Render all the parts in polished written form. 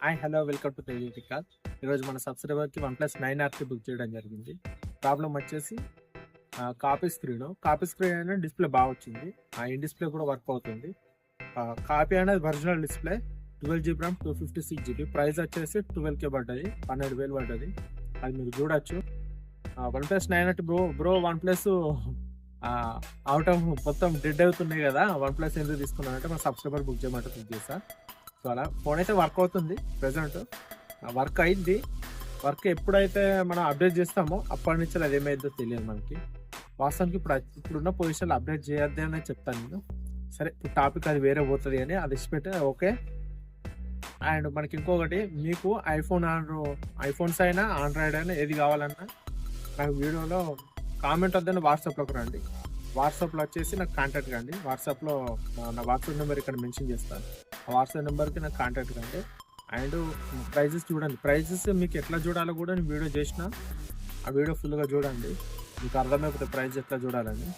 Hi hello welcome to టెలిటికల్. ఈరోజు మన సబ్స్క్రైబర్కి OnePlus 9R బుక్ చేయడం జరిగింది. ప్రాబ్లం వచ్చేసి కాపీ స్క్రీన్ అయినా డిస్ప్లే బాగా వచ్చింది. ఇన్ డిస్ప్లే కూడా వర్క్ అవుతుంది. కాపీ అనేది original display 12GB RAM 256GB. Price వచ్చేసి 12K పడ్డది, 12,000 పడ్డది. అది మీరు చూడొచ్చు. OnePlus 9R bro OnePlus out of మొత్తం డెడ్ అవుతున్నాయి కదా. OnePlus ఎందుకు తీసుకున్నానంటే మన సబ్స్క్రైబర్ బుక్ చేయమంటే బుక్ చేసా. సో అలా ఫోన్ అయితే వర్క్ అవుతుంది. ప్రెసెంట్ వర్క్ అయింది. వర్క్ ఎప్పుడైతే మనం అప్డేట్ చేస్తామో అప్పటి నుంచి అది ఏమైందో తెలియదు మనకి. వాస్తవానికి ఇప్పుడున్న పొజిషన్లో అప్డేట్ చేయొద్దే అని చెప్తాను నేను. సరే, ఇప్పుడు టాపిక్ అది వేరే పోతుంది అని అది ఇచ్చిపెట్టే ఓకే. అండ్ మనకి ఇంకొకటి, మీకు ఐఫోన్స్ అయినా ఆండ్రాయిడ్ అయినా ఏది కావాలన్నా నాకు వీడియోలో కామెంట్ వద్దని వాట్సాప్లోకి రండి. వాట్సాప్లో వచ్చేసి నాకు కాంటాక్ట్ కండి. వాట్సాప్లో నా వాట్సాప్ నెంబర్ ఇక్కడ మెన్షన్ చేస్తాను. ఆ వాట్సాప్ నెంబర్కి నాకు కాంటాక్ట్ కండి. అండ్ ప్రైజెస్ చూడండి. ప్రైజెస్ మీకు ఎట్లా చూడాలో కూడా నేను వీడియో చేసిన. ఆ వీడియో ఫుల్గా చూడండి, మీకు అర్థమైపోతే ప్రైజ్ ఎట్లా చూడాలని.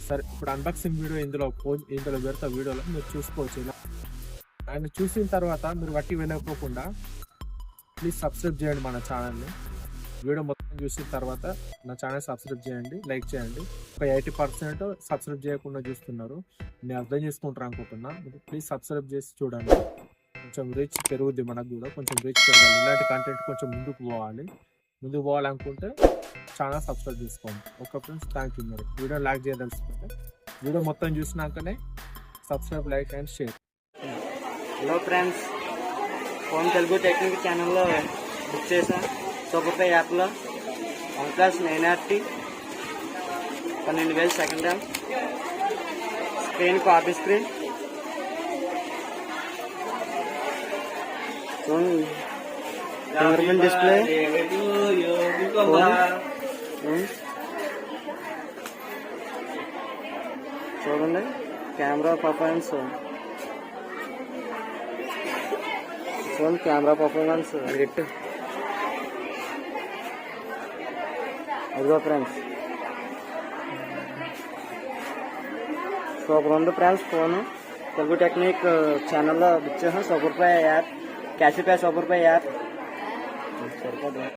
సరే, ఇప్పుడు అన్బాక్సింగ్ వీడియో ఇందులో పెడతా. వీడియోలో మీరు చూసుకోవచ్చు. ఇలా అండ్ చూసిన తర్వాత మీరు వట్టి వెళ్ళకపోకుండా ప్లీజ్ సబ్స్క్రైబ్ చేయండి మన ఛానల్ని. వీడియో మొత్తం చూసిన తర్వాత నా ఛానల్ సబ్స్క్రైబ్ చేయండి, లైక్ చేయండి. ఒక 80% సబ్స్క్రైబ్ చేయకుండా చూస్తున్నారు. నేను అర్థం చేసుకుంటారు అనుకుంటున్నా. ప్లీజ్ సబ్స్క్రైబ్ చేసి చూడండి. కొంచెం రీచ్ పెరుగుద్ది, మనకు కూడా కొంచెం రీచ్ పెరగాలి. ఇలాంటి కంటెంట్ కొంచెం ముందుకు పోవాలనుకుంటే ఛానల్ సబ్స్క్రైబ్ చేసుకోండి. Okay friends, thank you. మరి వీడియో లైక్ చేయదలుచుకుంటే వీడియో మొత్తం చూసినాకనే subscribe, like and share. Hello friends, phone Telugu technique ఛానల్లో బుక్ చేశా. సూపర్ యాప్లో OnePlus 9RT 12,000 second hand. Screen copy screen finger display, చూడండి కెమెరా పర్ఫార్మెన్స్. అదిగో ఫ్రెండ్స్, సూపర్ ఉంది ఫ్రెండ్స్. ఫోను తెలుగు టెక్నిక్ ఛానల్లో బుక్ చేసాం. Super pay app, cash pay super pay app. సరిపోదు.